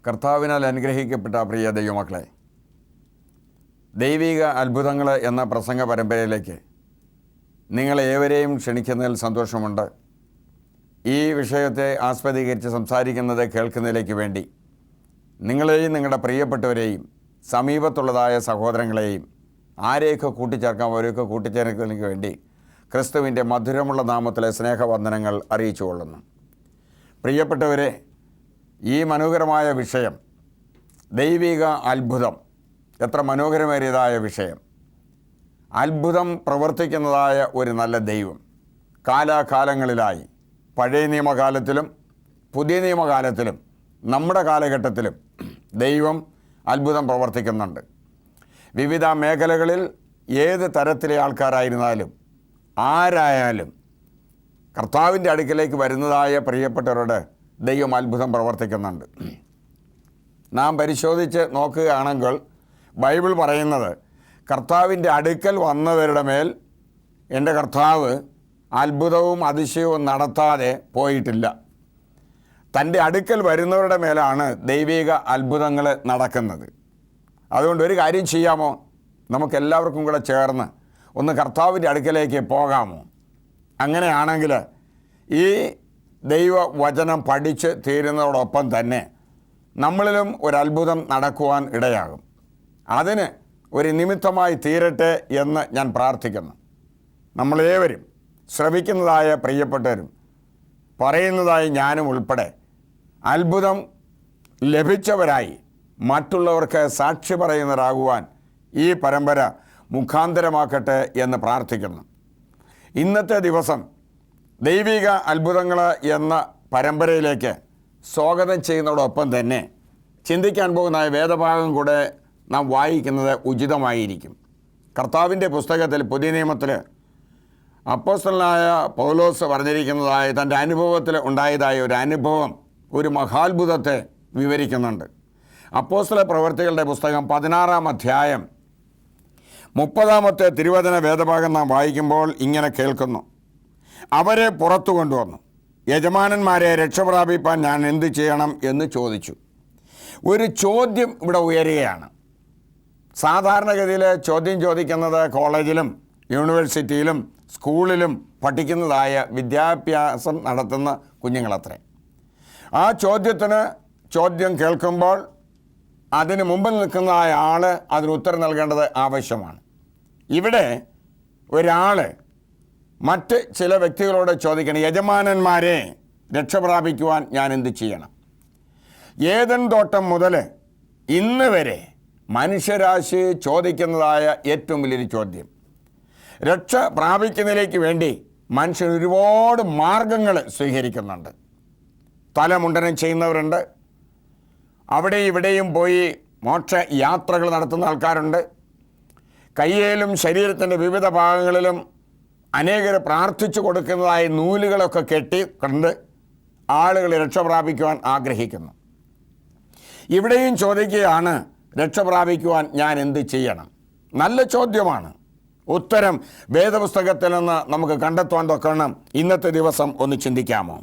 കർത്താവിനാൽ അനുഗ്രഹിക്കപ്പെട്ട പ്രിയ ദൈവമക്കളെ, ദൈവിക അത്ഭുതങ്ങൾ എന്ന പ്രസംഗ പരമ്പരയിലേക്ക് നിങ്ങളേവരെയും ക്ഷണിക്കുന്നതിൽ സന്തോഷമുണ്ട്. ഈ വിഷയത്തെ ആസ്പദീകരിച്ച് സംസാരിക്കുന്നത് കേൾക്കുന്നതിലേക്ക് വേണ്ടി നിങ്ങളെയും നിങ്ങളുടെ പ്രിയപ്പെട്ടവരെയും സമീപത്തുള്ളതായ സഹോദരങ്ങളെയും ആരെയൊക്കെ കൂട്ടിച്ചേർക്കാം അവരെയൊക്കെ കൂട്ടിച്ചേർക്കുന്നതിന് വേണ്ടി ക്രിസ്തുവിൻ്റെ മധുരമുള്ള നാമത്തിലെ സ്നേഹവന്ദനങ്ങൾ അറിയിച്ചുകൊള്ളുന്നു. പ്രിയപ്പെട്ടവരെ, ഈ മനോഹരമായ വിഷയം ദൈവിക അത്ഭുതം, എത്ര മനോഹരമേറിയതായ വിഷയം. അത്ഭുതം പ്രവർത്തിക്കുന്നതായ ഒരു നല്ല ദൈവം കാലാകാലങ്ങളിലായി, പഴയ നിയമകാലത്തിലും പുതിയ നിയമകാലത്തിലും നമ്മുടെ കാലഘട്ടത്തിലും ദൈവം അത്ഭുതം പ്രവർത്തിക്കുന്നുണ്ട്. വിവിധ മേഖലകളിൽ ഏത് തരത്തിലെ ആൾക്കാരായിരുന്നാലും ആരായാലും കർത്താവിൻ്റെ അടുക്കലേക്ക് വരുന്നതായ പ്രിയപ്പെട്ടവരോട് ദൈവം അത്ഭുതം പ്രവർത്തിക്കുന്നുണ്ട്. നാം പരിശോധിച്ച് നോക്കുകയാണെങ്കിൽ ബൈബിൾ പറയുന്നത്, കർത്താവിൻ്റെ അടുക്കൽ വന്നവരുടെ മേൽ എൻ്റെ കർത്താവ് അത്ഭുതവും അതിശയവും നടത്താതെ പോയിട്ടില്ല. തൻ്റെ അടുക്കൽ വരുന്നവരുടെ മേലാണ് ദൈവിക അത്ഭുതങ്ങൾ നടക്കുന്നത്. അതുകൊണ്ട് ഒരു കാര്യം ചെയ്യാമോ? നമുക്കെല്ലാവർക്കും കൂടെ ചേർന്ന് ഒന്ന് കർത്താവിൻ്റെ അടുക്കലേക്ക് പോകാമോ? അങ്ങനെയാണെങ്കിൽ ഈ ദൈവവചനം പഠിച്ച് തീരുന്നതോടൊപ്പം തന്നെ നമ്മളിലും ഒരു അത്ഭുതം നടക്കുവാൻ ഇടയാകും. അതിന് ഒരു നിമിത്തമായി തീരട്ടെ എന്ന് ഞാൻ പ്രാർത്ഥിക്കുന്നു. നമ്മളേവരും ശ്രമിക്കുന്നതായ പ്രിയപ്പെട്ടവരും പറയുന്നതായി ഞാനും ഉൾപ്പെടെ അത്ഭുതം ലഭിച്ചവരായി മറ്റുള്ളവർക്ക് സാക്ഷി പറയുന്നവരാകുവാൻ ഈ പരമ്പര മുഖാന്തരമാക്കട്ടെ എന്ന് പ്രാർത്ഥിക്കുന്നു. ഇന്നത്തെ ദിവസം ദൈവിക അത്ഭുതങ്ങൾ എന്ന പരമ്പരയിലേക്ക് സ്വാഗതം ചെയ്യുന്നതോടൊപ്പം തന്നെ ചിന്തിക്കാൻ പോകുന്ന വേദഭാഗം കൂടെ നാം വായിക്കുന്നത് ഉചിതമായിരിക്കും. കർത്താവിൻ്റെ പുസ്തകത്തിൽ പുതിയ നിയമത്തിൽ അപ്പോസ്തലനായ പൗലോസ് പറഞ്ഞിരിക്കുന്നതായ തൻ്റെ അനുഭവത്തിൽ ഉണ്ടായതായ ഒരു അനുഭവം, ഒരു മഹാത്ഭുതത്തെ വിവരിക്കുന്നുണ്ട്. അപ്പോസ്തല പ്രവൃത്തികളുടെ പുസ്തകം 16-ാം അധ്യായം 30-ാമത്തെ തിരുവചന വേദഭാഗം നാം വായിക്കുമ്പോൾ ഇങ്ങനെ കേൾക്കുന്നു: അവരെ പുറത്തു കൊണ്ടുവന്നു, യജമാനന്മാരെ രക്ഷപ്രാപിപ്പാൻ ഞാൻ എന്ത് ചെയ്യണം എന്ന് ചോദിച്ചു. ഒരു ചോദ്യം ഇവിടെ ഉയരുകയാണ്. സാധാരണഗതിയിൽ ചോദ്യം ചോദിക്കുന്നത് കോളേജിലും യൂണിവേഴ്സിറ്റിയിലും സ്കൂളിലും പഠിക്കുന്നതായ വിദ്യാഭ്യാസം നടത്തുന്ന കുഞ്ഞുങ്ങളത്രേ. ആ ചോദ്യം കേൾക്കുമ്പോൾ അതിന് മുമ്പിൽ നിൽക്കുന്നതായ ആൾ അതിന് ഉത്തരം നൽകേണ്ടത് ആവശ്യമാണ്. ഇവിടെ ഒരാൾ മറ്റ് ചില വ്യക്തികളോട് ചോദിക്കണം, യജമാനന്മാരെ രക്ഷപ്രാപിക്കുവാൻ ഞാൻ എന്ത് ചെയ്യണം? ഏദൻ തോട്ടം മുതൽ ഇന്ന് വരെ മനുഷ്യരാശി ചോദിക്കുന്നതായ ഏറ്റവും വലിയൊരു ചോദ്യം. രക്ഷ പ്രാപിക്കുന്നതിലേക്ക് വേണ്ടി മനുഷ്യൻ ഒരുപാട് മാർഗങ്ങൾ സ്വീകരിക്കുന്നുണ്ട്. തലമുണ്ടനം ചെയ്യുന്നവരുണ്ട്, അവിടെ ഇവിടെയും പോയി മോക്ഷ യാത്രകൾ നടത്തുന്ന ആൾക്കാരുണ്ട്. കയ്യിലും ശരീരത്തിൻ്റെ വിവിധ ഭാഗങ്ങളിലും അനേകർ പ്രാർത്ഥിച്ചു കൊടുക്കുന്നതായ നൂലുകളൊക്കെ കെട്ടിക്കൊണ്ട് ആളുകൾ രക്ഷപ്രാപിക്കുവാൻ ആഗ്രഹിക്കുന്നു. ഇവിടെയും ചോദിക്കുകയാണ്, രക്ഷപ്രാപിക്കുവാൻ ഞാൻ എന്ത് ചെയ്യണം? നല്ല ചോദ്യമാണ്. ഉത്തരം വേദപുസ്തകത്തിൽ നിന്ന് നമുക്ക് കണ്ടെത്തുവാൻ തൊക്കണം. ഇന്നത്തെ ദിവസം ഒന്ന് ചിന്തിക്കാമോ?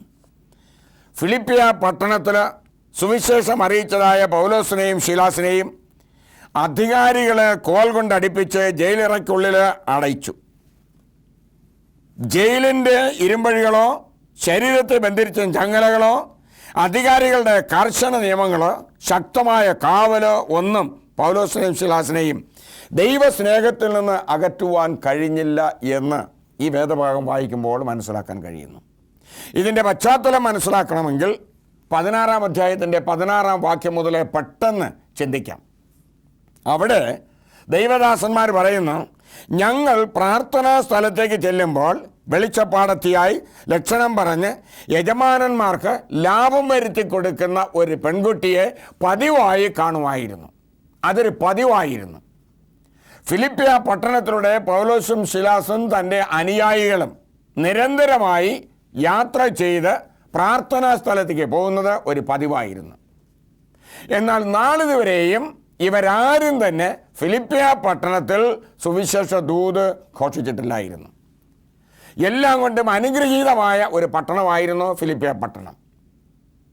ഫിലിപ്പിയ പട്ടണത്തിൽ സുവിശേഷം അറിയിച്ചതായ പൗലോസിനെയും ശീലാസിനെയും അധികാരികൾ കോൽ കൊണ്ടടിപ്പിച്ച് ജയിലിറയ്ക്കുള്ളിൽ അടച്ചു. ജയിലിൻ്റെ ഇരുമ്പഴികളോ ശരീരത്തെ ബന്ധിരിച്ച ചങ്ങലകളോ അധികാരികളുടെ കർശന നിയമങ്ങളോ ശക്തമായ കാവലോ ഒന്നും പൗലോസിനെയും ശീലാസിനെയും ദൈവസ്നേഹത്തിൽ നിന്ന് അകറ്റുവാൻ കഴിഞ്ഞില്ല എന്ന് ഈ വേദഭാഗം വായിക്കുമ്പോൾ മനസ്സിലാക്കാൻ കഴിയുന്നു. ഇതിൻ്റെ പശ്ചാത്തലം മനസ്സിലാക്കണമെങ്കിൽ 16-ാം അധ്യായത്തിൻ്റെ 16-ാം വാക്യം മുതലേ പെട്ടെന്ന് ചിന്തിക്കാം. അവിടെ ദൈവദാസന്മാർ പറയുന്നു, ഞങ്ങൾ പ്രാർത്ഥനാ സ്ഥലത്തേക്ക് ചെല്ലുമ്പോൾ വെളിച്ചപ്പാടത്തിയായി ലക്ഷണം പറഞ്ഞ് യജമാനന്മാർക്ക് ലാഭം വരുത്തി കൊടുക്കുന്ന ഒരു പെൺകുട്ടിയെ പതിവായി കാണുമായിരുന്നു. അതൊരു പതിവായിരുന്നു. ഫിലിപ്പിയ പട്ടണത്തിലൂടെ പൗലോസും ശീലാസും തൻ്റെ അനുയായികളും നിരന്തരമായി യാത്ര ചെയ്ത് പ്രാർത്ഥനാ സ്ഥലത്തേക്ക് പോകുന്നത് ഒരു പതിവായിരുന്നു. എന്നാൽ നാളിതുവരെയും ഇവരാരും തന്നെ ഫിലിപ്പിയ പട്ടണത്തിൽ സുവിശേഷ ദൂത് ഘോഷിച്ചിട്ടില്ലായിരുന്നു. എല്ലാം കൊണ്ടും അനുഗ്രഹീതമായ ഒരു പട്ടണമായിരുന്നു ഫിലിപ്പിയ പട്ടണം.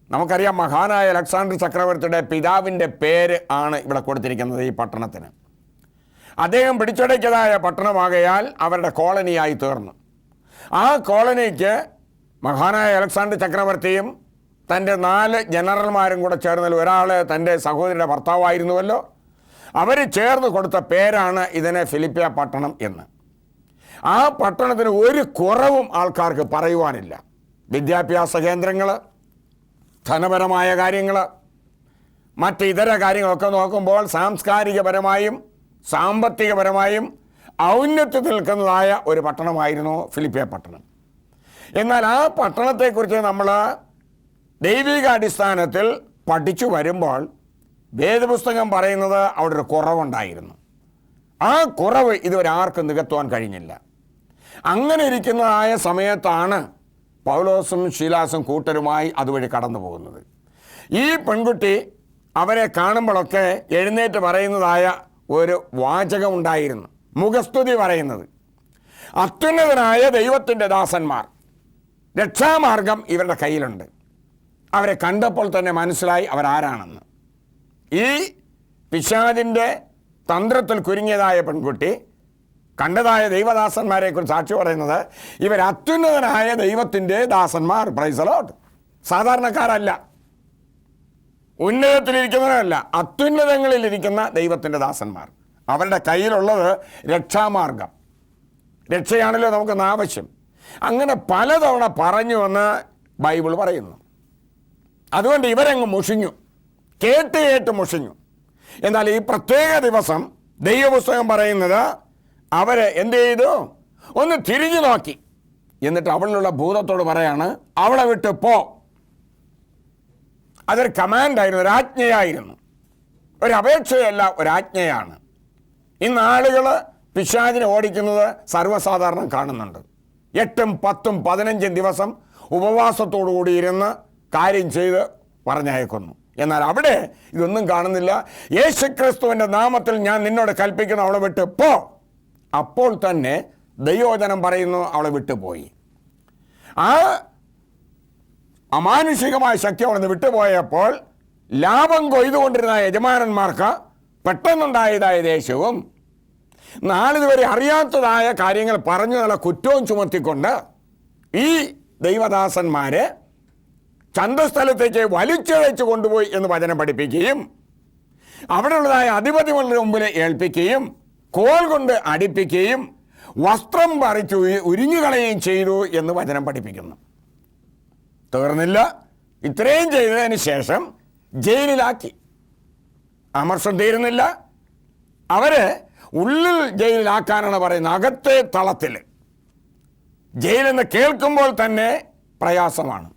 നമുക്കറിയാം, മഹാനായ അലക്സാണ്ടർ ചക്രവർത്തിയുടെ പിതാവിൻ്റെ പേര് ആണ് ഇവിടെ കൊടുത്തിരിക്കുന്നത് ഈ പട്ടണത്തിന്. അദ്ദേഹം പിടിച്ചടക്കിയതായ പട്ടണമാകയാൽ അവരുടെ കോളനിയായി തീർന്നു. ആ കോളനിക്ക് മഹാനായ അലക്സാണ്ടർ ചക്രവർത്തിയും തൻ്റെ 4 ജനറൽമാരും കൂടെ ചേർന്നതിൽ ഒരാൾ തൻ്റെ സഹോദരിയുടെ ഭർത്താവായിരുന്നുവല്ലോ, അവർ ചേർന്ന് കൊടുത്ത പേരാണ് ഇതിന് ഫിലിപ്പിയ പട്ടണം എന്ന്. ആ പട്ടണത്തിന് ഒരു കുറവും ആൾക്കാർക്ക് പറയുവാനില്ല. വിദ്യാഭ്യാസ കേന്ദ്രങ്ങൾ, ധനപരമായ കാര്യങ്ങൾ, മറ്റ് ഇതര കാര്യങ്ങളൊക്കെ നോക്കുമ്പോൾ സാംസ്കാരികപരമായും സാമ്പത്തികപരമായും ഔന്നത്യത്തിൽ നിൽക്കുന്നതായ ഒരു പട്ടണമായിരുന്നു ഫിലിപ്പിയ പട്ടണം. എന്നാൽ ആ പട്ടണത്തെക്കുറിച്ച് നമ്മൾ ദൈവിക അടിസ്ഥാനത്തിൽ പഠിച്ചു വരുമ്പോൾ വേദപുസ്തകം പറയുന്നത് അവിടെ ഒരു കുറവുണ്ടായിരുന്നു. ആ കുറവ് ഇതുവരെ ആർക്കും നികത്തുവാൻ കഴിഞ്ഞില്ല. അങ്ങനെ ഇരിക്കുന്നതായ സമയത്താണ് പൗലോസും ശീലാസും കൂട്ടരുമായി അതുവഴി കടന്നു പോകുന്നത്. ഈ പെൺകുട്ടി അവരെ കാണുമ്പോഴൊക്കെ എഴുന്നേറ്റ് പറയുന്നതായ ഒരു വാചകമുണ്ടായിരുന്നു, മുഖസ്തുതി പറയുന്നത്. അത്യുന്നതനായ ദൈവത്തിൻ്റെ ദാസന്മാർ, രക്ഷാമാർഗം ഇവരുടെ കയ്യിലുണ്ട്. അവരെ കണ്ടപ്പോൾ തന്നെ മനസ്സിലായി അവരാരാണെന്ന്. ഈ പിശാചിൻ്റെ തന്ത്രത്തിൽ കുരുങ്ങിയതായ പെൺകുട്ടി കണ്ടതായ ദൈവദാസന്മാരെക്കുറിച്ച് സാക്ഷി പറയുന്നത്, ഇവർ അത്യുന്നതനായ ദൈവത്തിൻ്റെ ദാസന്മാർ. Praise the Lord. സാധാരണക്കാരല്ല, ഉന്നതത്തിലിരിക്കുന്നവരല്ല, അത്യുന്നതങ്ങളിലിരിക്കുന്ന ദൈവത്തിൻ്റെ ദാസന്മാർ. അവരുടെ കയ്യിലുള്ളത് രക്ഷാമാർഗം. രക്ഷയാണല്ലോ നമുക്കൊന്ന് ആവശ്യം. അങ്ങനെ പലതവണ പറഞ്ഞുവെന്ന് ബൈബിൾ പറയുന്നു. അതുകൊണ്ട് ഇവരങ്ങ് മുഷിഞ്ഞു, കേട്ട് മുഷിഞ്ഞു. എന്നാൽ ഈ പ്രത്യേക ദിവസം ദൈവപുസ്തകം പറയുന്നത് അവരെ എന്ത് ചെയ്തു? ഒന്ന് തിരിഞ്ഞു നോക്കി. എന്നിട്ട് അവളിലുള്ള ഭൂതത്തോട് പറയാണ്, അവളെ വിട്ട് പോ. അതൊരു കമാൻഡായിരുന്നു, ഒരാജ്ഞയായിരുന്നു. ഒരപേക്ഷയല്ല, ഒരാജ്ഞയാണ്. ഇന്ന് ആളുകൾ പിശാചിനെ ഓടിക്കുന്നത് സർവ്വസാധാരണം കാണുന്നുണ്ട്. 8, 10, 15 ദിവസം ഉപവാസത്തോടു കൂടി ഇരുന്ന് കാര്യം ചെയ്ത് പറഞ്ഞയക്കുന്നു. എന്നാൽ അവിടെ ഇതൊന്നും കാണുന്നില്ല. യേശുക്രിസ്തുവിൻ്റെ നാമത്തിൽ ഞാൻ നിന്നോട് കൽപ്പിക്കുന്നു, അവളെ വിട്ട് പോ. അപ്പോൾ തന്നെ ദൈവവചനം പറയുന്നു, അവളെ വിട്ടുപോയി. ആ അമാനുഷികമായ ശക്തി അവിടെ നിന്ന് വിട്ടുപോയപ്പോൾ ലാഭം കൊയ്തുകൊണ്ടിരുന്ന യജമാനന്മാർക്ക് പെട്ടെന്നുണ്ടായതായ ദേഷ്യവും നാളിതുവരെ അറിയാത്തതായ കാര്യങ്ങൾ പറഞ്ഞു നല്ല കുറ്റവും ചുമത്തിക്കൊണ്ട് ഈ ദൈവദാസന്മാരെ ചന്തസ്ഥലത്തേക്ക് വലിച്ചഴച്ച് കൊണ്ടുപോയി എന്ന് വചനം പഠിപ്പിക്കുകയും അവിടെയുള്ളതായ അധിപതികളുടെ മുമ്പിൽ ഏൽപ്പിക്കുകയും കോൽ കൊണ്ട് അടിപ്പിക്കുകയും വസ്ത്രം പറിച്ച് ഉരിഞ്ഞുകളയുകയും ചെയ്തു എന്ന് വചനം പഠിപ്പിക്കുന്നു. തീർന്നില്ല, ഇത്രയും ചെയ്തതിന് ശേഷം ജയിലിലാക്കി. അമർഷം തീരുന്നില്ല, അവരെ ഉള്ളിൽ ജയിലിലാക്കാനാണ് പറയുന്നത്. അകത്തെ തളത്തിൽ ജയിലെന്ന് കേൾക്കുമ്പോൾ തന്നെ പ്രയാസമാണ്.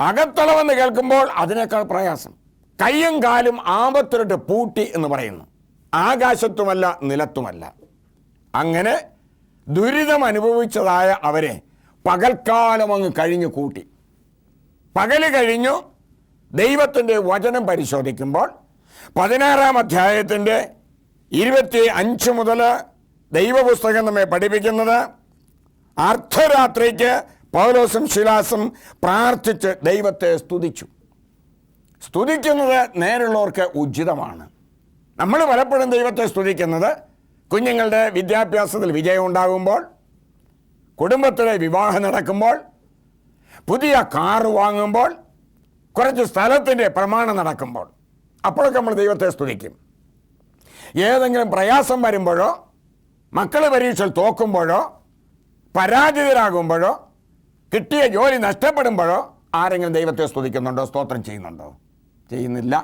അകത്തളവെന്ന് കേൾക്കുമ്പോൾ അതിനേക്കാൾ പ്രയാസം. കയ്യും കാലും ആപത്തിലിട്ട് പൂട്ടി എന്ന് പറയുന്നു. ആകാശത്തുമല്ല, നിലത്തുമല്ല. അങ്ങനെ ദുരിതം അനുഭവിച്ചതായ അവരെ പകൽക്കാലം അങ്ങ് കഴിഞ്ഞു കൂട്ടി. പകല് കഴിഞ്ഞു ദൈവത്തിൻ്റെ വചനം പരിശോധിക്കുമ്പോൾ 16-ാം അധ്യായത്തിൻ്റെ 25 മുതൽ ദൈവപുസ്തകം നമ്മെ പഠിപ്പിക്കുന്നത് അർദ്ധരാത്രിക്ക് പൗലോസും ശീലാസും പ്രാർത്ഥിച്ച് ദൈവത്തെ സ്തുതിച്ചു. സ്തുതിക്കുന്നത് നേരുള്ളവർക്ക് ഉചിതമാണ്. നമ്മൾ പലപ്പോഴും ദൈവത്തെ സ്തുതിക്കുന്നത് കുഞ്ഞുങ്ങളുടെ വിദ്യാഭ്യാസത്തിൽ വിജയം ഉണ്ടാകുമ്പോൾ, കുടുംബത്തിലെ വിവാഹം നടക്കുമ്പോൾ, പുതിയ കാറ് വാങ്ങുമ്പോൾ, കുറച്ച് സ്ഥലത്തിൻ്റെ പ്രമാണം നടക്കുമ്പോൾ, അപ്പോഴൊക്കെ നമ്മൾ ദൈവത്തെ സ്തുതിക്കും. ഏതെങ്കിലും പ്രയാസം വരുമ്പോഴോ, മക്കൾ പരീക്ഷയിൽ തോക്കുമ്പോഴോ, പരാജിതരാകുമ്പോഴോ, കിട്ടിയ ജോലി നഷ്ടപ്പെടുമ്പോഴോ ആരെങ്കിലും ദൈവത്തെ സ്തുതിക്കുന്നുണ്ടോ? സ്തോത്രം ചെയ്യുന്നുണ്ടോ? ചെയ്യുന്നില്ല.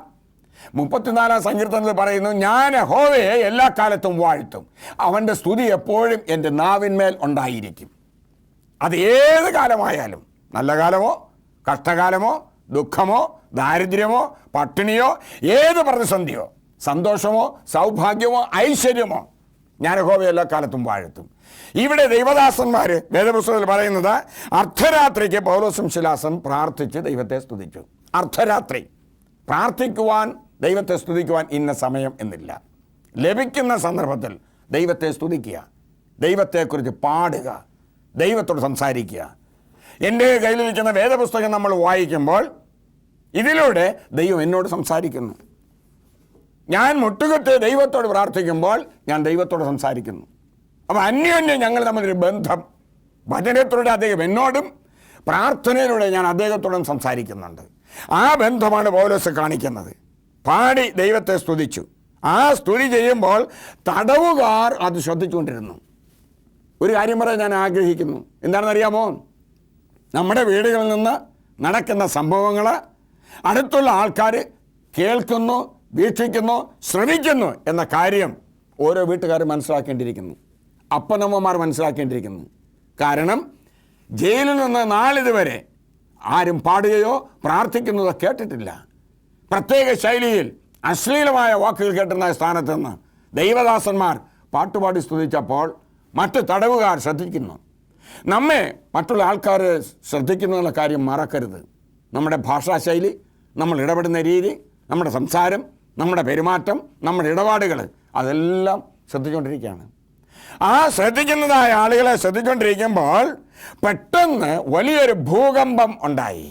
34-ാം സങ്കീർത്തനത്തിൽ പറയുന്നു, ഞാൻ യഹോവയെ എല്ലാ കാലത്തും വാഴ്ത്തും, അവൻ്റെ സ്തുതി എപ്പോഴും എൻ്റെ നാവിന്മേൽ ഉണ്ടായിരിക്കും. അത് ഏത് കാലമായാലും, നല്ല കാലമോ കഷ്ടകാലമോ ദുഃഖമോ ദാരിദ്ര്യമോ പട്ടിണിയോ ഏത് പ്രതിസന്ധിയോ സന്തോഷമോ സൗഭാഗ്യമോ ഐശ്വര്യമോ, ഞാൻ യഹോവയെ എല്ലാ കാലത്തും വാഴ്ത്തും. ഇവിടെ ദൈവദാസന്മാർ വേദപുസ്തകത്തിൽ പറയുന്നത് അർദ്ധരാത്രിക്ക് പൗലോസും ശീലാസും പ്രാർത്ഥിച്ച് ദൈവത്തെ സ്തുതിച്ചു. അർദ്ധരാത്രി പ്രാർത്ഥിക്കുവാൻ, ദൈവത്തെ സ്തുതിക്കുവാൻ ഇന്ന സമയം എന്നില്ല. ലഭിക്കുന്ന സന്ദർഭത്തിൽ ദൈവത്തെ സ്തുതിക്കുക, ദൈവത്തെക്കുറിച്ച് പാടുക, ദൈവത്തോട് സംസാരിക്കുക. എൻ്റെ കയ്യിലിരിക്കുന്ന വേദപുസ്തകം നമ്മൾ വായിക്കുമ്പോൾ ഇതിലൂടെ ദൈവം എന്നോട് സംസാരിക്കുന്നു. ഞാൻ മുട്ടുകുത്തി ദൈവത്തോട് പ്രാർത്ഥിക്കുമ്പോൾ ഞാൻ ദൈവത്തോട് സംസാരിക്കുന്നു. അപ്പോൾ അന്യോന്യം ഞങ്ങൾ തമ്മിലൊരു ബന്ധം, വചനത്തിലൂടെ അദ്ദേഹം എന്നോടും പ്രാർത്ഥനയിലൂടെ ഞാൻ അദ്ദേഹത്തോടും സംസാരിക്കുന്നുണ്ട്. ആ ബന്ധമാണ് പൗലോസ് കാണിക്കുന്നത്. പാടി ദൈവത്തെ സ്തുതിച്ചു. ആ സ്തുതി ചെയ്യുമ്പോൾ തടവുകാർ അത് ശ്രദ്ധിച്ചുകൊണ്ടിരുന്നു. ഒരു കാര്യം പറയാൻ ഞാൻ ആഗ്രഹിക്കുന്നു. എന്താണെന്നറിയാമോ? നമ്മുടെ വീടുകളിൽ നിന്ന് നടക്കുന്ന സംഭവങ്ങൾ അടുത്തുള്ള ആൾക്കാർ കേൾക്കുന്നു, വീക്ഷിക്കുന്നു, ശ്രമിക്കുന്നു എന്ന കാര്യം ഓരോ വീട്ടുകാരും മനസ്സിലാക്കേണ്ടിയിരിക്കുന്നു. അപ്പനമ്മമാർ മനസ്സിലാക്കേണ്ടിയിരിക്കുന്നു. കാരണം ജയിലിൽ നിന്ന് നാളിതുവരെ ആരും പാടുകയോ പ്രാർത്ഥിക്കുന്നതോ കേട്ടിട്ടില്ല. പ്രത്യേക ശൈലിയിൽ അശ്ലീലമായ വാക്കുകൾ കേട്ടുന്ന സ്ഥാനത്ത് നിന്ന് ദൈവദാസന്മാർ പാട്ടുപാടി സ്തുതിച്ചപ്പോൾ മറ്റ് തടവുകാർ ശ്രദ്ധിക്കുന്നു. നമ്മെ മറ്റുള്ള ആൾക്കാർ ശ്രദ്ധിക്കുന്നുള്ള കാര്യം മറക്കരുത്. നമ്മുടെ ഭാഷാശൈലി, നമ്മൾ ഇടപെടുന്ന രീതി, നമ്മുടെ സംസാരം, നമ്മുടെ പെരുമാറ്റം, നമ്മുടെ ഇടപാടുകൾ അതെല്ലാം ശ്രദ്ധിച്ചുകൊണ്ടിരിക്കുകയാണ്. ആ ശ്രദ്ധിക്കുന്നതായ ആളുകളെ ശ്രദ്ധിച്ചുകൊണ്ടിരിക്കുമ്പോൾ പെട്ടെന്ന് വലിയൊരു ഭൂകമ്പം ഉണ്ടായി.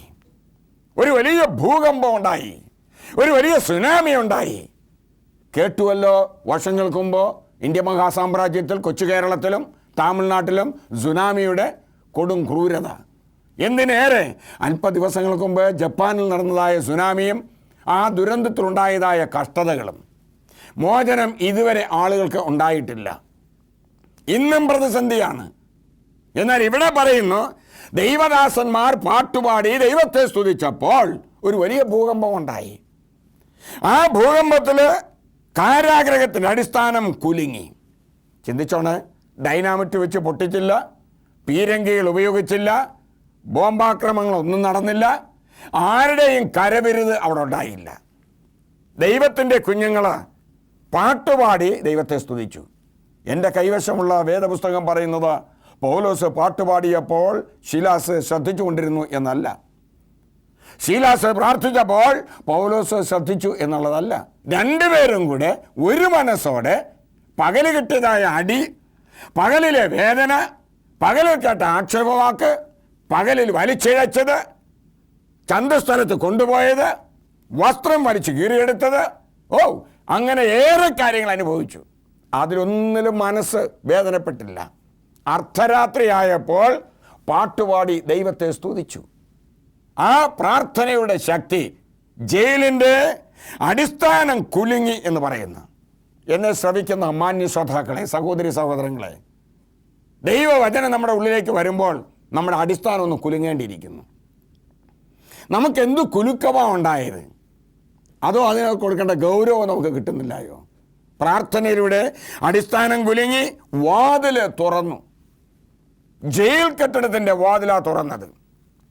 ഒരു വലിയ ഭൂകമ്പം ഉണ്ടായി. ഒരു വലിയ സുനാമി ഉണ്ടായി. കേട്ടുവല്ലോ, വർഷങ്ങൾക്ക് മുമ്പ് ഇന്ത്യ മഹാസാമ്രാജ്യത്തിൽ, കൊച്ചു കേരളത്തിലും തമിഴ്നാട്ടിലും സുനാമിയുടെ കൊടും ക്രൂരത. എന്തിനേറെ അല്പ ദിവസങ്ങൾക്ക് മുമ്പ് ജപ്പാനിൽ നടന്നതായ സുനാമിയും ആ ദുരന്തത്തിലുണ്ടായതായ കഷ്ടതകളും. മോചനം ഇതുവരെ ആളുകൾക്ക് ഉണ്ടായിട്ടില്ല. ഇന്നും പ്രതിസന്ധിയാണ്. എന്നാൽ ഇവിടെ പറയുന്നു, ദൈവദാസന്മാർ പാട്ടുപാടി ദൈവത്തെ സ്തുതിച്ചപ്പോൾ ഒരു വലിയ ഭൂകമ്പം ഉണ്ടായി. ആ ഭൂകമ്പത്തിൽ കാരാഗ്രഹത്തിൻ്റെ അടിസ്ഥാനം കുലുങ്ങി. ചിന്തിച്ചോണ്, ഡൈനാമിറ്റ് വെച്ച് പൊട്ടിച്ചില്ല, പീരങ്കികൾ ഉപയോഗിച്ചില്ല, ബോംബാക്രമണങ്ങളൊന്നും നടന്നില്ല, ആരുടെയും കരവിരുത് അവിടെ ഉണ്ടായില്ല. ദൈവത്തിൻ്റെ കുഞ്ഞുങ്ങൾ പാട്ടുപാടി ദൈവത്തെ സ്തുതിച്ചു. എൻ്റെ കൈവശമുള്ള വേദപുസ്തകം പറയുന്നത് പൗലോസ് പാട്ടുപാടിയപ്പോൾ ശീലാസ് ശ്രദ്ധിച്ചുകൊണ്ടിരുന്നു എന്നല്ല. ശീലാസ് പ്രാർത്ഥിച്ചപ്പോൾ പൗലോസ് ശ്രദ്ധിച്ചു എന്നുള്ളതല്ല. രണ്ടുപേരും കൂടെ ഒരു മനസ്സോടെ പകല് കിട്ടിയതായ അടി, പകലിലെ വേദന, പകലിൽ കേട്ട ആക്ഷേപവാക്ക്, പകലിൽ വലിച്ചിഴച്ചത്, ചന്തസ്ഥലത്ത് കൊണ്ടുപോയത്, വസ്ത്രം വലിച്ചു കീറിയെടുത്തത്, അങ്ങനെ ഏറെ കാര്യങ്ങൾ അനുഭവിച്ചു. അതിലൊന്നിലും മനസ്സ് വേദനപ്പെട്ടില്ല. അർദ്ധരാത്രിയായപ്പോൾ പാട്ടുപാടി ദൈവത്തെ സ്തുതിച്ചു. ആ പ്രാർത്ഥനയുടെ ശക്തി ജയിലിൻ്റെ അടിസ്ഥാനം കുലുങ്ങി എന്ന് പറയുന്നു. എന്നെ ശ്രവിക്കുന്ന മാന്യ ശ്രോതാക്കളെ, സഹോദരി സഹോദരങ്ങളെ, ദൈവവചനം നമ്മുടെ ഉള്ളിലേക്ക് വരുമ്പോൾ നമ്മുടെ അടിസ്ഥാനം ഒന്ന് കുലുങ്ങേണ്ടിയിരിക്കുന്നു. നമുക്കെന്തു കുലുക്കമാണ് ഉണ്ടായത്? അതോ അതിന് കൊടുക്കേണ്ട ഗൗരവം നമുക്ക് കിട്ടുന്നില്ലായോ? പ്രാർത്ഥനയിലൂടെ അടിസ്ഥാനം കുലുങ്ങി, വാതിൽ തുറന്നു. ജയിൽ കെട്ടിടത്തിൻ്റെ വാതിലാണ് തുറന്നത്.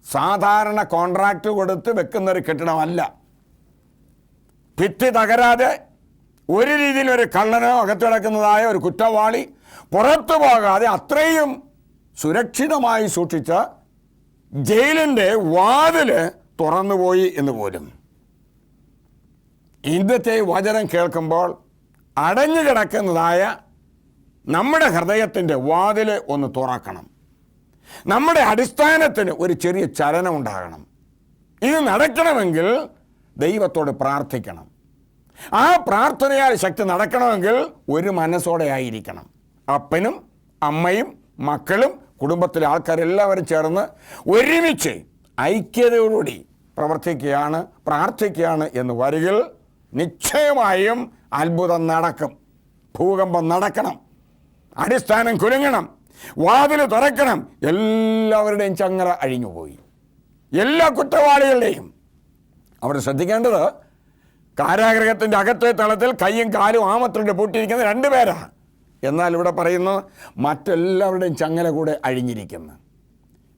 സാധാരണ കോൺട്രാക്റ്റ് കൊടുത്ത് വെക്കുന്നൊരു കെട്ടിടമല്ല. ഭിത്തി തകരാതെ, ഒരു രീതിയിൽ ഒരു കള്ളനോ അകത്ത് കിടക്കുന്നതായ ഒരു കുറ്റവാളി പുറത്തു പോകാതെ അത്രയും സുരക്ഷിതമായി സൂക്ഷിച്ച ജയിലിൻ്റെ വാതിൽ തുറന്നുപോയി എന്ന് പോലും. ഇന്നത്തെ വചനം കേൾക്കുമ്പോൾ അടഞ്ഞു കിടക്കുന്നതായ നമ്മുടെ ഹൃദയത്തിൻ്റെ വാതിൽ ഒന്ന് തുറക്കണം. നമ്മുടെ അടിസ്ഥാനത്തിന് ഒരു ചെറിയ ചലനം ഉണ്ടാകണം. ഇത് നടക്കണമെങ്കിൽ ദൈവത്തോട് പ്രാർത്ഥിക്കണം. ആ പ്രാർത്ഥനയാൽ ശക്തി നടക്കണമെങ്കിൽ ഒരു മനസ്സോടെ ആയിരിക്കണം. അപ്പനും അമ്മയും മക്കളും കുടുംബത്തിലെ ആൾക്കാരെല്ലാവരും ചേർന്ന് ഒരുമിച്ച് ഐക്യതയോടുകൂടി പ്രവർത്തിക്കുകയാണ്, പ്രാർത്ഥിക്കുകയാണ് എന്ന് വരികിൽ നിശ്ചയമായും അത്ഭുതം നടക്കും. ഭൂകമ്പം നടക്കണം, അടിസ്ഥാനം കുലുങ്ങണം, വാതിൽ തുറക്കണം. എല്ലാവരുടെയും ചങ്ങല അഴിഞ്ഞുപോയി. എല്ലാ കുറ്റവാളികളുടെയും. അവർ ശ്രദ്ധിക്കേണ്ടത്, കാരാഗ്രഹത്തിൻ്റെ അകത്തെ തളത്തിൽ കൈയും കാലും ആമത്തിലുണ്ട് പൂട്ടിയിരിക്കുന്ന 2 പേരാണ്. എന്നാൽ ഇവിടെ പറയുന്നു മറ്റെല്ലാവരുടെയും ചങ്ങല കൂടെ അഴിഞ്ഞിരിക്കുന്നു.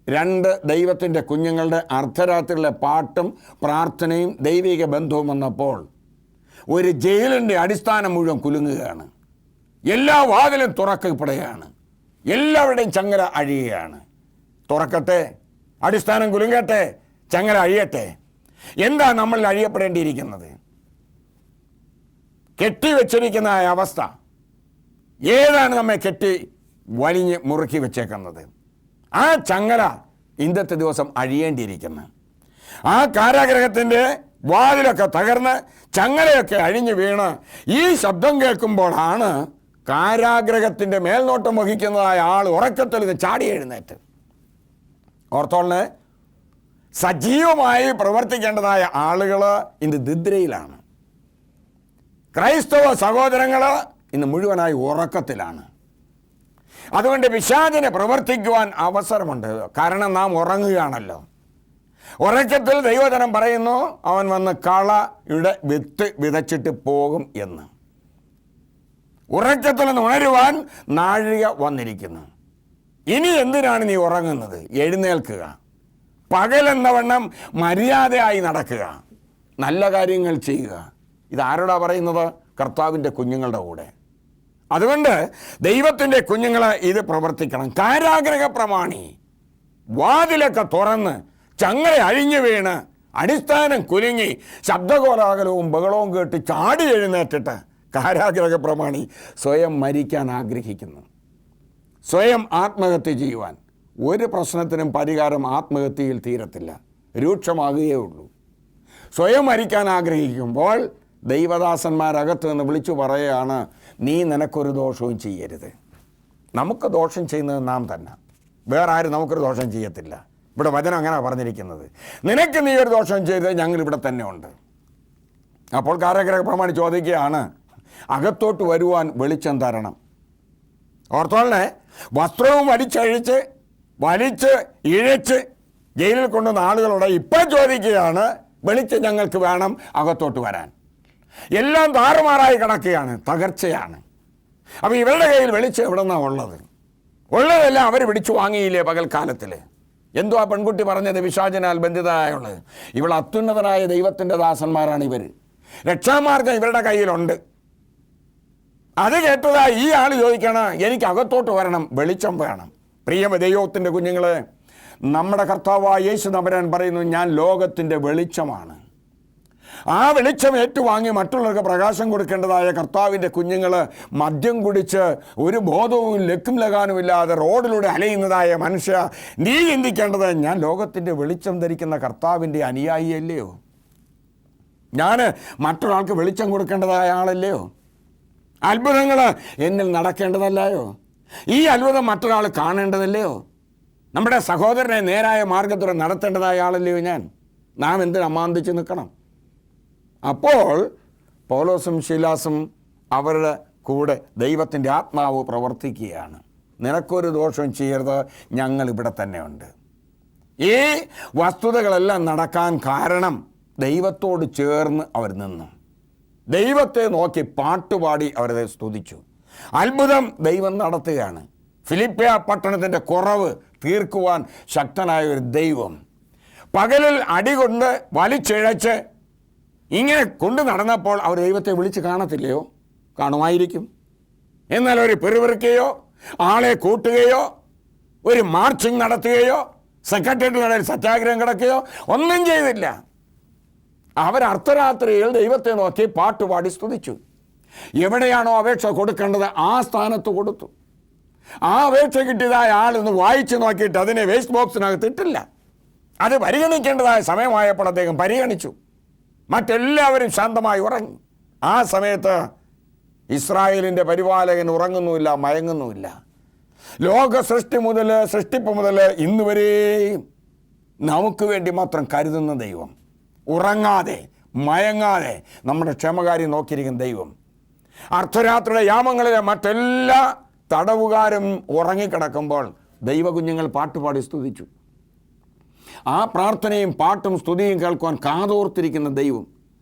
2 ദൈവത്തിൻ്റെ കുഞ്ഞുങ്ങളുടെ അർദ്ധരാത്രിയിലെ പാട്ടും പ്രാർത്ഥനയും ദൈവിക ബന്ധവും വന്നപ്പോൾ ഒരു ജയിലിൻ്റെ അടിസ്ഥാനം മുഴുവൻ കുലുങ്ങുകയാണ്. എല്ലാ വാതിലും തുറക്കപ്പെടുകയാണ്. എല്ലാവരുടെയും ചങ്ങല അഴിയുകയാണ്. തുറക്കട്ടെ, അടിസ്ഥാനം കുലുങ്ങട്ടെ, ചങ്ങല അഴിയട്ടെ. എന്താ നമ്മൾ അഴിയപ്പെടേണ്ടിയിരിക്കുന്നത്? കെട്ടിവെച്ചിരിക്കുന്ന അവസ്ഥ ഏതാണ്? നമ്മെ കെട്ടി വലിഞ്ഞ് മുറുക്കി വെച്ചേക്കുന്നത്. ആ ചങ്ങല ഇന്നത്തെ ദിവസം അഴിയേണ്ടിയിരിക്കുന്നു. ആ കാരാഗ്രഹത്തിൻ്റെ വാതിലൊക്കെ തകർന്ന് ചങ്ങലയൊക്കെ അഴിഞ്ഞു വീണ് ഈ ശബ്ദം കേൾക്കുമ്പോഴാണ് കാരാഗ്രഹത്തിൻ്റെ മേൽനോട്ടം വഹിക്കുന്നതായ ആൾ ഉറക്കത്തിൽ നിന്ന് ചാടി എഴുന്നേറ്റ്. ഓർത്തോളെ, സജീവമായി പ്രവർത്തിക്കേണ്ടതായ ആളുകൾ ഇന്ന് നിദ്രയിലാണ്. ക്രൈസ്തവ സഹോദരങ്ങൾ ഇന്ന് മുഴുവനായി ഉറക്കത്തിലാണ്. അതുകൊണ്ട് പിശാചിനെ പ്രവർത്തിക്കുവാൻ അവസരമുണ്ട്. കാരണം നാം ഉറങ്ങുകയാണല്ലോ. ഉറക്കത്തിൽ ദൈവജനം പറയുന്നു, അവൻ വന്ന് കളയുടെ വിത്ത് വിതച്ചിട്ട് പോകും എന്ന്. ഉറക്കത്തിൽ നിന്ന് ഉണരുവാൻ നാഴിക വന്നിരിക്കുന്നു. ഇനി എന്തിനാണ് നീ ഉറങ്ങുന്നത്? എഴുന്നേൽക്കുക. പകലെന്നവണ്ണം മര്യാദയായി നടക്കുക, നല്ല കാര്യങ്ങൾ ചെയ്യുക. ഇതാരോടാ പറയുന്നത്? കർത്താവിൻ്റെ കുഞ്ഞുങ്ങളുടെ കൂടെ. അതുകൊണ്ട് ദൈവത്തിൻ്റെ കുഞ്ഞുങ്ങൾ ഇത് പ്രവർത്തിക്കണം. കാരാഗ്രഹ പ്രമാണി വാതിലൊക്കെ തുറന്ന് ചങ്ങല അഴിഞ്ഞു വീണ് അടിസ്ഥാനം കുലുങ്ങി ശബ്ദകോലാഹലവും ബഹളവും കേട്ട് ചാടി എഴുന്നേറ്റിട്ട് കാരാഗ്രഹ പ്രമാണി സ്വയം മരിക്കാൻ ആഗ്രഹിക്കുന്നു, സ്വയം ആത്മഹത്യ ചെയ്യുവാൻ. ഒരു പ്രശ്നത്തിനും പരിഹാരം ആത്മഹത്യയിൽ തീരത്തില്ല, രൂക്ഷമാകുകയേ ഉള്ളൂ. സ്വയം മരിക്കാൻ ആഗ്രഹിക്കുമ്പോൾ ദൈവദാസന്മാരകത്ത് നിന്ന് വിളിച്ചു പറയുകയാണ്, നീ നിനക്കൊരു ദോഷവും ചെയ്യരുത്. നമുക്ക് ദോഷം ചെയ്യുന്നത് നാം തന്നെ, വേറെ ആരും നമുക്കൊരു ദോഷം ചെയ്യത്തില്ല. ഇവിടെ വചനം അങ്ങനെ പറഞ്ഞിരിക്കുന്നത്. നിനക്ക് നീ ഒരു ദോഷം ചെയ്ത് ഞങ്ങളിവിടെ തന്നെ ഉണ്ട്. അപ്പോൾ കാരാഗ്രഹ പ്രമാണി ചോദിക്കുകയാണ്, അകത്തോട്ട് വരുവാൻ വെളിച്ചം തരണം. ഓർത്തോളെ, വസ്ത്രവും വലിച്ച് ഇഴച്ച് ജയിലിൽ കൊണ്ടുവന്ന ആളുകളോട് ഇപ്പം ചോദിക്കുകയാണ്, വെളിച്ചം ഞങ്ങൾക്ക് വേണം, അകത്തോട്ട് വരാൻ. എല്ലാം താറുമാറായി കിടക്കുകയാണ്, തകർച്ചയാണ്. അപ്പോൾ ഇവരുടെ കയ്യിൽ വെളിച്ചം എവിടെ നിന്നാണ് ഉള്ളത്? ഉള്ളതെല്ലാം അവർ പിടിച്ചു വാങ്ങിയില്ലേ പകൽക്കാലത്തിൽ? എന്തോ ആ പെൺകുട്ടി പറഞ്ഞത്? പിശാചിനാൽ ബന്ധിതനായുള്ളത്. ഇവിടെ അത്യുന്നതനായ ദൈവത്തിൻ്റെ ദാസന്മാരാണ് ഇവർ. രക്ഷാമാർഗം ഇവരുടെ കയ്യിലുണ്ട്. അത് കേട്ടതായി ഈ ആൾ ചോദിക്കണം, എനിക്ക് അകത്തോട്ട് വരണം, വെളിച്ചം വേണം. പ്രിയ ദൈവത്തിൻ്റെ കുഞ്ഞുങ്ങളെ, നമ്മുടെ കർത്താവായ യേശു തമ്പുരാൻ പറയുന്നു, ഞാൻ ലോകത്തിൻ്റെ വെളിച്ചമാണ്. ആ വെളിച്ചം ഏറ്റുവാങ്ങി മറ്റുള്ളവർക്ക് പ്രകാശം കൊടുക്കേണ്ടതായ കർത്താവിൻ്റെ കുഞ്ഞുങ്ങൾ മദ്യം കുടിച്ച് ഒരു ബോധവും ലക്കും ലഗാനുമില്ലാതെ റോഡിലൂടെ അലയുന്നതായ മനുഷ്യ, നീ ചിന്തിക്കേണ്ടത്, ഞാൻ ലോകത്തിൻ്റെ വെളിച്ചം ധരിക്കുന്ന കർത്താവിൻ്റെ അനുയായിയല്ലയോ? ഞാൻ മറ്റൊരാൾക്ക് വെളിച്ചം കൊടുക്കേണ്ടതായ ആളല്ലയോ? അത്ഭുതങ്ങൾ എന്നിൽ നടക്കേണ്ടതല്ലയോ? ഈ അത്ഭുതം മറ്റൊരാൾ കാണേണ്ടതല്ലയോ? നമ്മുടെ സഹോദരനെ നേരായ മാർഗത്തിലൂടെ നടത്തേണ്ടതായ ആളല്ലയോ ഞാൻ? നാം എന്തിന് അമാന്തിച്ച് നിൽക്കണം? അപ്പോൾ പൗലോസും ശീലാസും അവരുടെ കൂടെ ദൈവത്തിൻ്റെ ആത്മാവ് പ്രവർത്തിക്കുകയാണ്. നിനക്കൊരു ദോഷവും ചെയ്യരുത്, ഞങ്ങൾ ഇവിടെ തന്നെ ഉണ്ട്. ഈ വസ്തുതകളെല്ലാം നടക്കാൻ കാരണം ദൈവത്തോട് ചേർന്ന് അവർ നിന്നു. ദൈവത്തെ നോക്കി പാട്ടുപാടി അവരെ സ്തുതിച്ചു. അത്ഭുതം ദൈവം നടത്തുകയാണ്. ഫിലിപ്പിയ പട്ടണത്തിൻ്റെ കുറവ് തീർക്കുവാൻ ശക്തനായ ഒരു ദൈവം പകലിൽ അടികൊണ്ട് വലിച്ചിഴച്ച് ഇങ്ങനെ കൊണ്ടു നടന്നപ്പോൾ അവർ ദൈവത്തെ വിളിച്ച് കാണത്തില്ലയോ? കാണുമായിരിക്കും. എന്നാൽ ഒരു പെരുവിറുക്കുകയോ ആളെ കൂട്ടുകയോ ഒരു മാർച്ചിങ് നടത്തുകയോ സെക്രട്ടേറിയറ്റ് നടയിൽ സത്യാഗ്രഹം കിടക്കുകയോ ഒന്നും ചെയ്തില്ല. അവർ അർദ്ധരാത്രിയിൽ ദൈവത്തെ നോക്കി പാട്ടുപാടി സ്തുതിച്ചു. എവിടെയാണോ അപേക്ഷ കൊടുക്കേണ്ടത് ആ സ്ഥാനത്ത് കൊടുത്തു. ആ അപേക്ഷ കിട്ടിയതായ ആളൊന്ന് വായിച്ച് നോക്കിയിട്ട് അതിനെ വേസ്റ്റ് ബോക്സിനകത്ത് ഇട്ടില്ല. അത് പരിഗണിക്കേണ്ടതായ സമയമായപ്പോൾ അദ്ദേഹം പരിഗണിച്ചു. മറ്റെല്ലാവരും ശാന്തമായി ഉറങ്ങി. ആ സമയത്ത് ഇസ്രായേലിൻ്റെ പരിപാലകൻ ഉറങ്ങുന്നുമില്ല, മയങ്ങുന്നുമില്ല. ലോക സൃഷ്ടിപ്പ് മുതൽ ഇന്ന് വരെയും നമുക്ക് വേണ്ടി മാത്രം കരുതുന്ന ദൈവം, ഉറങ്ങാതെ മയങ്ങാതെ നമ്മുടെ ക്ഷമകാര്യം നോക്കിയിരിക്കുന്ന ദൈവം, അർദ്ധരാത്രിയുടെ യാമങ്ങളിലെ മറ്റെല്ലാ തടവുകാരും ഉറങ്ങിക്കിടക്കുമ്പോൾ ദൈവകുഞ്ഞുങ്ങൾ പാട്ടുപാടി സ്തുതിച്ചു. ആ പ്രാർത്ഥനയും പാട്ടും സ്തുതിയും കേൾക്കുവാൻ കാതോർത്തിരിക്കുന്ന ദൈവം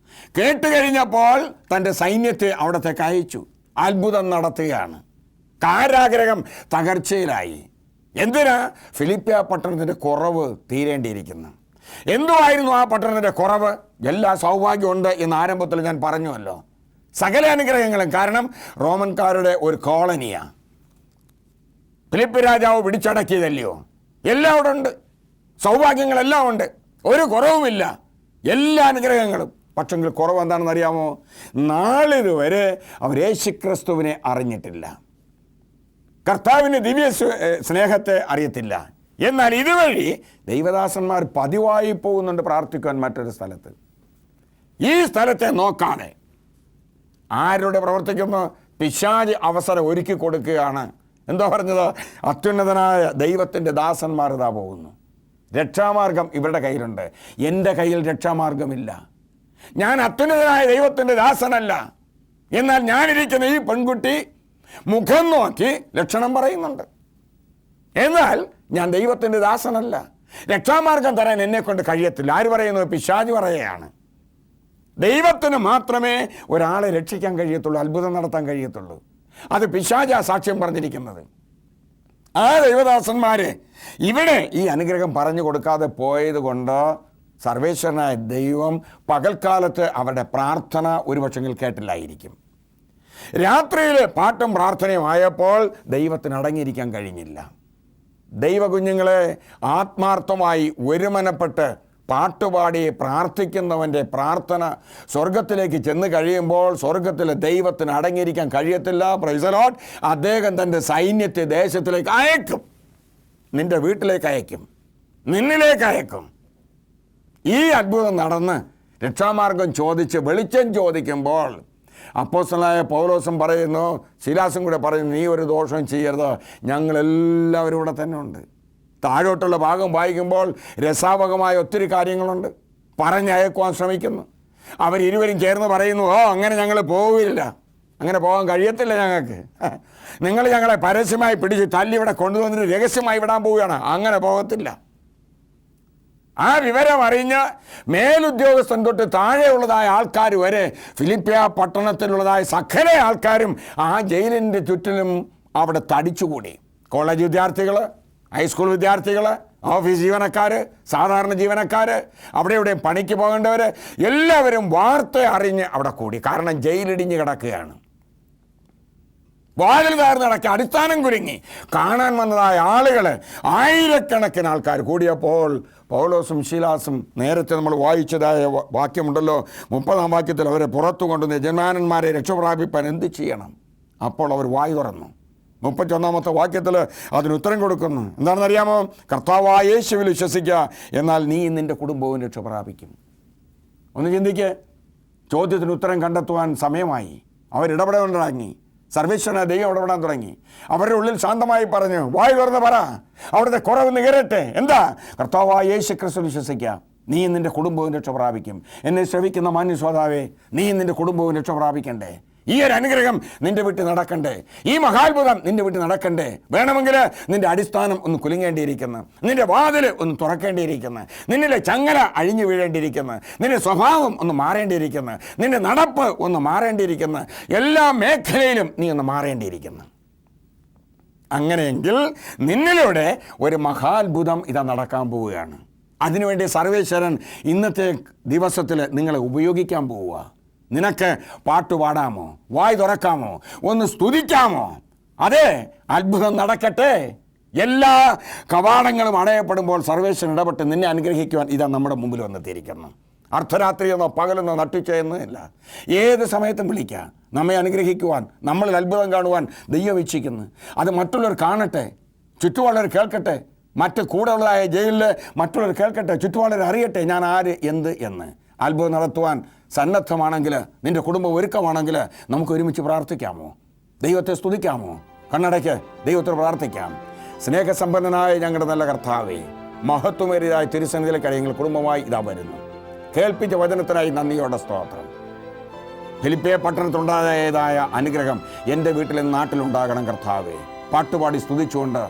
കേട്ടുകഴിഞ്ഞപ്പോൾ തൻ്റെ സൈന്യത്തെ അവിടത്തേക്ക് അയച്ചു. അത്ഭുതം നടത്തുകയാണ്. കാരാഗ്രഹം തകർച്ചയിലായി. എന്തിനാ? ഫിലിപ്പിയ പട്ടണത്തിൻ്റെ കുറവ് തീരേണ്ടിയിരിക്കുന്നു. എന്തുമായിരുന്നു ആ പട്ടണത്തിൻ്റെ കുറവ്? എല്ലാ സൗഭാഗ്യമുണ്ട് എന്ന് ആരംഭത്തിൽ ഞാൻ പറഞ്ഞുവല്ലോ. സകല അനുഗ്രഹങ്ങളും. കാരണം റോമൻകാരുടെ ഒരു കോളനിയാണ്. ഫിലിപ്പ് രാജാവ് പിടിച്ചടക്കിയതല്ലയോ? എല്ലാം അവിടെ ഉണ്ട്, സൗഭാഗ്യങ്ങളെല്ലാം ഉണ്ട്, ഒരു കുറവുമില്ല, എല്ലാ അനുഗ്രഹങ്ങളും. പക്ഷെങ്കിൽ കുറവ് എന്താണെന്ന് അറിയാമോ? നാളിതുവരെ അവർ യേശുക്രിസ്തുവിനെ അറിഞ്ഞിട്ടില്ല, കർത്താവിൻ്റെ ദിവ്യ സ്നേഹത്തെ അറിയത്തില്ല. എന്നാൽ ഇതുവഴി ദൈവദാസന്മാർ പതിവായി പോകുന്നുണ്ട് പ്രാർത്ഥിക്കുവാൻ മറ്റൊരു സ്ഥലത്ത്. ഈ സ്ഥലത്തെ നോക്കാതെ ആരോട് പ്രവർത്തിക്കുന്നു? പിശാച് അവസരം ഒരുക്കി കൊടുക്കുകയാണ്. എന്താ പറഞ്ഞത്? അത്യുന്നതനായ ദൈവത്തിൻ്റെ ദാസന്മാർ ഇതാ പോകുന്നു. രക്ഷാമാർഗം ഇവരുടെ കയ്യിലുണ്ട്, എൻ്റെ കയ്യിൽ രക്ഷാമാർഗമില്ല. ഞാൻ അത്യുന്നതനായ ദൈവത്തിൻ്റെ ദാസനല്ല. എന്നാൽ ഞാനിരിക്കുന്ന ഈ പെൺകുട്ടി മുഖം നോക്കി ലക്ഷണം പറയുന്നുണ്ട്. എന്നാൽ ഞാൻ ദൈവത്തിൻ്റെ ദാസനല്ല. രക്ഷാമാർഗം തരാൻ എന്നെക്കൊണ്ട് കഴിയത്തില്ല. ആര് പറയുന്നത്? പിശാച് പറയുകയാണ്. ദൈവത്തിന് മാത്രമേ ഒരാളെ രക്ഷിക്കാൻ കഴിയത്തുള്ളൂ, അത്ഭുതം നടത്താൻ കഴിയത്തുള്ളൂ. അത് പിശാചാ സാക്ഷ്യം പറഞ്ഞിരിക്കുന്നത്. ആ ദൈവദാസന്മാരെ ഇവിടെ ഈ അനുഗ്രഹം പറഞ്ഞു കൊടുക്കാതെ പോയത് കൊണ്ട് സർവേശ്വരനായ ദൈവം പകൽക്കാലത്ത് അവരുടെ പ്രാർത്ഥന ഒരുപക്ഷെങ്കിൽ കേട്ടില്ലായിരിക്കും. രാത്രിയിൽ പാട്ടും പ്രാർത്ഥനയും ആയപ്പോൾ ദൈവത്തിന് അടങ്ങിയിരിക്കാൻ കഴിഞ്ഞില്ല. ദൈവകുഞ്ഞുങ്ങളെ, ആത്മാർത്ഥമായി ഒരുമനപ്പെട്ട് പാട്ടുപാടി പ്രാർത്ഥിക്കുന്നവൻ്റെ പ്രാർത്ഥന സ്വർഗത്തിലേക്ക് ചെന്ന് കഴിയുമ്പോൾ സ്വർഗത്തിലെ ദൈവത്തിന് അടങ്ങിയിരിക്കാൻ കഴിയത്തില്ല. Price the Lord. അദ്ദേഹം തൻ്റെ സൈന്യത്തെ ദേശത്തിലേക്ക് അയക്കും, നിൻ്റെ വീട്ടിലേക്ക് അയക്കും, നിന്നിലേക്ക് അയക്കും. ഈ അത്ഭുതം നടന്ന് രക്ഷാമാർഗം ചോദിച്ച് വെളിച്ചം ചോദിക്കുമ്പോൾ അപ്പോസ്തലനായ പൗലോസും പറയുന്നു, ശീലാസും കൂടെ പറയുന്നു, നീ ഒരു ദോഷവും ചെയ്യരുത്, ഞങ്ങളെല്ലാവരും ഇവിടെ തന്നെ ഉണ്ട്. താഴോട്ടുള്ള ഭാഗം വായിക്കുമ്പോൾ രസാവകമായ ഒത്തിരി കാര്യങ്ങളുണ്ട്. പറഞ്ഞയക്കുവാൻ ശ്രമിക്കുന്നു. അവരിരുവരും ചേർന്ന് പറയുന്നു, അങ്ങനെ ഞങ്ങൾ പോവില്ല, അങ്ങനെ പോകാൻ കഴിയത്തില്ല ഞങ്ങൾക്ക്. നിങ്ങൾ ഞങ്ങളെ പരസ്യമായി പിടിച്ച് തല്ലി ഇവിടെ കൊണ്ടുവന്നിട്ട് രഹസ്യമായി വിടാൻ പോവുകയാണ്. അങ്ങനെ പോകത്തില്ല. ആ വിവരം അറിഞ്ഞ് മേലുദ്യോഗസ്ഥൻ തൊട്ട് താഴെയുള്ളതായ ആൾക്കാർ വരെ, ഫിലിപ്പിയ പട്ടണത്തിലുള്ളതായ സകല ആൾക്കാരും ആ ജയിലിൻ്റെ ചുറ്റിലും അവിടെ തടിച്ചുകൂടി. കോളേജ് വിദ്യാർത്ഥികൾ, ഹൈസ്കൂൾ വിദ്യാർത്ഥികൾ, ഓഫീസ് ജീവനക്കാർ, സാധാരണ ജീവനക്കാർ, അവിടെ ഇവിടെയും പണിക്ക് പോകേണ്ടവർ എല്ലാവരും വാർത്ത അറിഞ്ഞ് അവിടെ കൂടി. കാരണം ജയിലിടിഞ്ഞ് കിടക്കുകയാണ്. വാതിൽ താഴ്ന്ന് നടക്കി, അടിസ്ഥാനം കുരുങ്ങി. കാണാൻ വന്നതായ ആളുകൾ, ആയിരക്കണക്കിന് ആൾക്കാർ കൂടിയപ്പോൾ പൗലോസും ശീലാസും നേരത്തെ നമ്മൾ വായിച്ചതായ വാക്യമുണ്ടല്ലോ, 30-ാം വാക്യത്തിൽ അവരെ പുറത്തു കൊണ്ടുവന്ന് യജമാനന്മാരെ രക്ഷപ്രാപിപ്പാൻ എന്ത് ചെയ്യണം? അപ്പോൾ അവർ വായി തുറന്നു. 31-ാമത്തെ വാക്യത്തിൽ അതിനുത്തരം കൊടുക്കുന്നു. എന്താണെന്നറിയാമോ? കർത്താവായ യേശുവിൽ വിശ്വസിക്കുക, എന്നാൽ നീ നിൻ്റെ കുടുംബവും രക്ഷപ്രാപിക്കും. ഒന്ന് ചിന്തിക്ക്. ചോദ്യത്തിന് ഉത്തരം കണ്ടെത്തുവാൻ സമയമായി. അവരിടപെടാൻ തുടങ്ങി. സർവേശ്വരനായ ദൈവം ഇടപെടാൻ തുടങ്ങി. അവരുടെ ഉള്ളിൽ ശാന്തമായി പറഞ്ഞു, വായി തുറന്ന് പറ, അവിടുത്തെ കുറവ് നികരട്ടെ. എന്താ? കർത്താവായ യേശു ക്രിസ്തുവിൽ വിശ്വസിക്കുക, നീ നിൻ്റെ കുടുംബവും രക്ഷപ്രാപിക്കും. എന്നെ ശ്രവിക്കുന്ന മാന്യ ശ്രോതാവേ, നീ നിൻ്റെ കുടുംബവും രക്ഷപ്രാപിക്കണ്ടേ? ഈ ഒരു അനുഗ്രഹം നിൻ്റെ വീട്ടിൽ നടക്കണ്ടേ? ഈ മഹാത്ഭുതം നിൻ്റെ വീട്ടിൽ നടക്കണ്ടേ? വേണമെങ്കിൽ നിൻ്റെ അടിസ്ഥാനം ഒന്ന് കുലുങ്ങേണ്ടിയിരിക്കുന്നു, നിൻ്റെ വാതിൽ ഒന്ന് തുറക്കേണ്ടിയിരിക്കുന്നു, നിന്നിലെ ചങ്ങല അഴിഞ്ഞു വീഴേണ്ടിയിരിക്കുന്നു, നിൻ്റെ സ്വഭാവം ഒന്ന് മാറേണ്ടിയിരിക്കുന്നു, നിൻ്റെ നടപ്പ് ഒന്ന് മാറേണ്ടിയിരിക്കുന്നു, എല്ലാ മേഖലയിലും നീ ഒന്ന് മാറേണ്ടിയിരിക്കുന്നു. അങ്ങനെയെങ്കിൽ നിന്നിലൂടെ ഒരു മഹാത്ഭുതം ഇതാ നടക്കാൻ പോവുകയാണ്. അതിനുവേണ്ടി സർവേശ്വരൻ ഇന്നത്തെ ദിവസത്തിൽ നിങ്ങളെ ഉപയോഗിക്കാൻ പോവുക. നിനക്ക് പാട്ടുപാടാമോ? വായ് തുറക്കാമോ? ഒന്ന് സ്തുതിക്കാമോ? അതെ, അത്ഭുതം നടക്കട്ടെ. എല്ലാ കവാടങ്ങളും അടയപ്പെടുമ്പോൾ സർവേശ്വരൻ ഇടപെട്ട് നിന്നെ അനുഗ്രഹിക്കുവാൻ ഇതാ നമ്മുടെ മുമ്പിൽ വന്നെത്തിയിരിക്കുന്നു. അർദ്ധരാത്രിയെന്നോ പകലെന്നോ നട്ടുച്ചയെന്നോ, ഏത് സമയത്തും വിളിക്കുക. നമ്മെ അനുഗ്രഹിക്കുവാൻ, നമ്മളിൽ അത്ഭുതം കാണുവാൻ ദൈവം ഇച്ഛിക്കുന്നു. അത് മറ്റുള്ളവർ കാണട്ടെ, ചുറ്റുമുള്ളവർ കേൾക്കട്ടെ. മറ്റ് കൂടെയുള്ളതായ ജയിലിൽ മറ്റുള്ളവർ കേൾക്കട്ടെ, ചുറ്റുമുള്ളവർ അറിയട്ടെ ഞാൻ ആര് എന്ത് എന്ന്. അത്ഭുതം നടത്തുവാൻ സന്നദ്ധമാണെങ്കിൽ, നിൻ്റെ കുടുംബം ഒരുക്കമാണെങ്കിൽ നമുക്ക് ഒരുമിച്ച് പ്രാർത്ഥിക്കാമോ? ദൈവത്തെ സ്തുതിക്കാമോ? കണ്ണടയ്ക്ക് ദൈവത്തോട് പ്രാർത്ഥിക്കാം. സ്നേഹസമ്പന്നനായ ഞങ്ങളുടെ നല്ല കർത്താവേ, മഹത്വമേറിയതായ തിരുസന്നിധിയിലെ കാര്യങ്ങൾ കുടുംബമായി ഇതാ വരുന്നു. കേൾപ്പിച്ച വചനത്തിനായി നന്ദിയോടെ സ്തോത്രം. ഫിലിപ്പിയ പട്ടണത്തിലുണ്ടായതായ അനുഗ്രഹം എൻ്റെ വീട്ടിലും നാട്ടിലുണ്ടാകണം കർത്താവേ. പാട്ടുപാടി സ്തുതിച്ചുകൊണ്ട്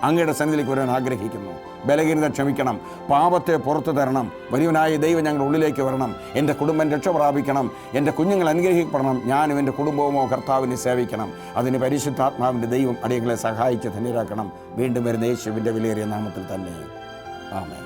അങ്ങയുടെ സന്നിധിയിലേക്ക് വരാൻ ആഗ്രഹിക്കുന്നു. ബലഹീനത ക്ഷമിക്കണം, പാപത്തെ പുറത്തു തരണം. വലിയവനായ ദൈവം ഞങ്ങളുടെ ഉള്ളിലേക്ക് വരണം. എൻ്റെ കുടുംബം രക്ഷപ്രാപിക്കണം, എൻ്റെ കുഞ്ഞുങ്ങൾ അനുഗ്രഹിക്കപ്പെടണം. ഞാനും എൻ്റെ കുടുംബവുമോ കർത്താവിനെ സേവിക്കണം. അതിന് പരിശുദ്ധാത്മാവിൻ്റെ ദൈവം അടിയങ്ങളെ സഹായിച്ച് ധന്യരാക്കണം. വീണ്ടും വരുന്ന യേശുവിൻ്റെ വിലയേറിയ നാമത്തിൽ തന്നെ. ആമേൻ.